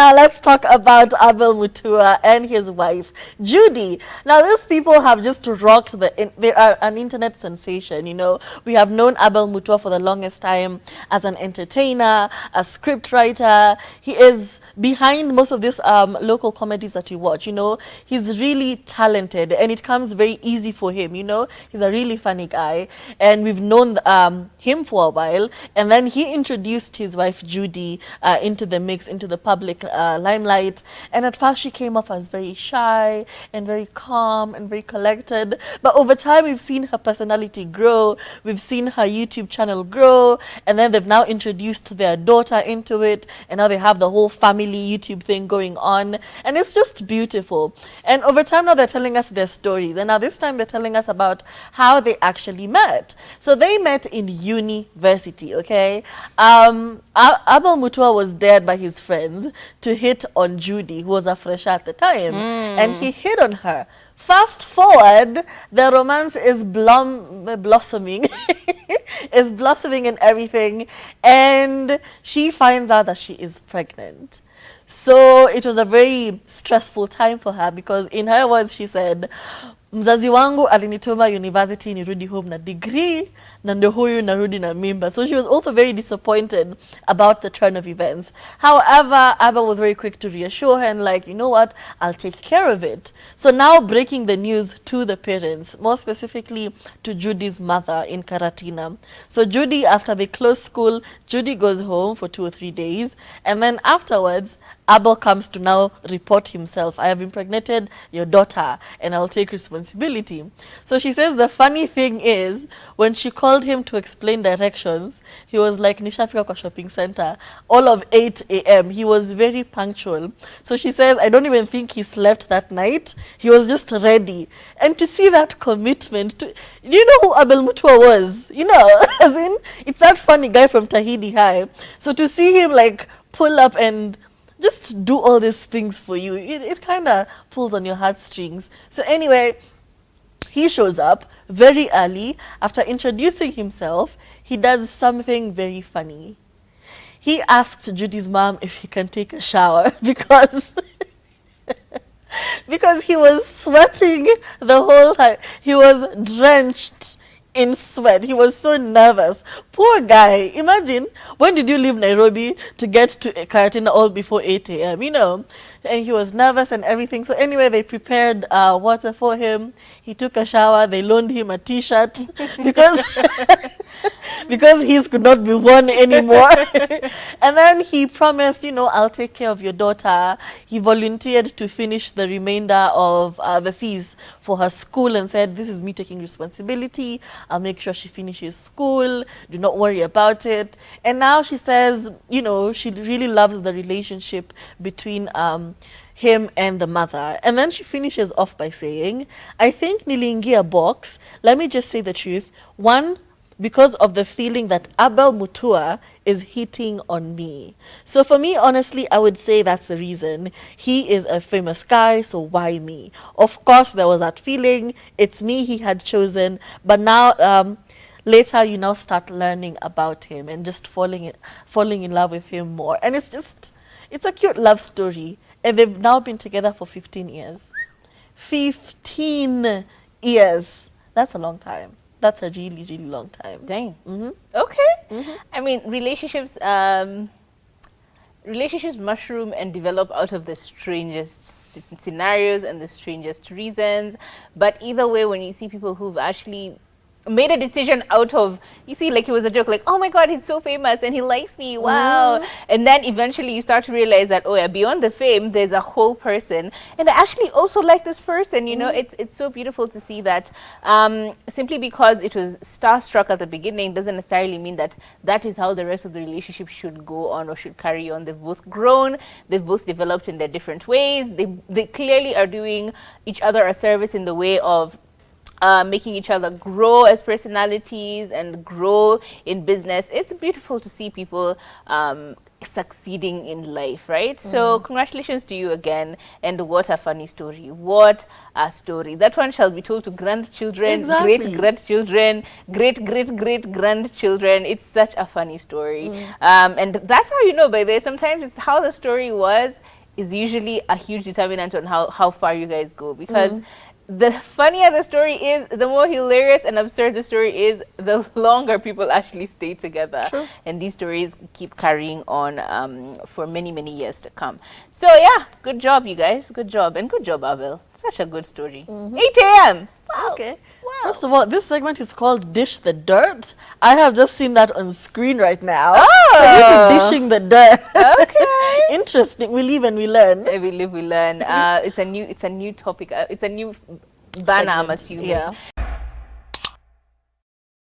now let's talk about Abel Mutua and his wife, Judy. Now, these people have just rocked they are an internet sensation, you know. We have known Abel Mutua for the longest time as an entertainer, a script writer. He is behind most of these local comedies that you watch, you know. He's really talented and it comes very easy for him, you know. He's a really funny guy and we've known him for a while, and then he introduced his wife Judy into the mix, into the public limelight, and at first she came off as very shy and very calm and very collected, but over time we've seen her personality grow, we've seen her YouTube channel grow, and then they've now introduced their daughter into it, and now they have the whole family YouTube thing going on, and it's just beautiful. And over time now they're telling us their stories, and now this time they're telling us about how they actually met. So they met in university, okay? Abel Mutua was dared by his friends to hit on Judy, who was a fresher at the time, and he hit on her. Fast forward, the romance is blossoming, is blossoming and everything, and she finds out that she is pregnant. So it was a very stressful time for her because in her words she said, mzazi wangu alinituma university nirudi home na degree na ndio huyu narudi na mimba. So she was also very disappointed about the turn of events. However, Abel was very quick to reassure her and like, you know what, I'll take care of it. So now breaking the news to the parents, more specifically to Judy's mother in Karatina. So Judy, after they close school, Judy goes home for 2 or 3 days, and then afterwards Abel comes to now report himself. I have impregnated your daughter and I'll take responsibility. So she says the funny thing is when she called him to explain directions, he was like, nishafika kwa shopping center, all of 8 a.m. He was very punctual. So she says, I don't even think he slept that night. He was just ready. And to see that commitment, do you know who Abel Mutua was? You know, as in, it's that funny guy from Tahiti High. So to see him like pull up and just do all these things for you, it kind of pulls on your heartstrings. So anyway, he shows up very early. After introducing himself, he does something very funny. He asked Judy's mom if he can take a shower because because he was sweating the whole time. He was drenched in sweat. He was so nervous. Poor guy. Imagine, when did you leave Nairobi to get to Karatina all before 8 a.m., you know? And he was nervous and everything. So anyway, they prepared water for him. He took a shower. They loaned him a t-shirt because because his could not be worn anymore. And then he promised, you know, I'll take care of your daughter. He volunteered to finish the remainder of the fees for her school and said, this is me taking responsibility. I'll make sure she finishes school. Do not worry about it. And now she says, you know, she really loves the relationship between him and the mother. And then she finishes off by saying, I think niliingia box. Let me just say the truth. One, because of the feeling that Abel Mutua is hitting on me. So for me, honestly, I would say that's the reason. He is a famous guy, so why me? Of course, there was that feeling. It's me he had chosen. But now, later, you now start learning about him and just falling in love with him more. And it's a cute love story. And they've now been together for 15 years. 15 years. That's a long time. That's a really, really long time. Dang. Mm-hmm. Okay. Mm-hmm. I mean, relationships mushroom and develop out of the strangest scenarios and the strangest reasons. But either way, when you see people who've actually made a decision out of, you see, like it was a joke, like, oh my God, he's so famous and he likes me, wow. And then eventually you start to realize that, oh yeah, beyond the fame, there's a whole person. And I actually also like this person, you know, it's so beautiful to see that. Simply because it was starstruck at the beginning doesn't necessarily mean that that is how the rest of the relationship should go on or should carry on. They've both grown, they've both developed in their different ways. They clearly are doing each other a service in the way of making each other grow as personalities and grow in business. It's beautiful to see people succeeding in life, right? So congratulations to you again, and what a funny story. What a story. That one shall be told to grandchildren, Exactly. great grandchildren, great grandchildren. It's such a funny story. And that's how you know, by the way, sometimes it's how the story was is usually a huge determinant on how far you guys go, because the funnier the story is, the more hilarious and absurd the story is, the longer people actually stay together. True. And these stories keep carrying on for many years to come. So yeah, good job, you guys. Good job. And good job, Abel. Such a good story. 8 a.m. Wow. Okay. Wow. First of all, this segment is called Dish the Dirt. I have just seen that on screen right now. Oh. So you're dishing the dirt. Okay. Interesting. We live and we learn. We live, we learn. It's a new topic. It's a new banner, I'm Segment. assuming. Yeah.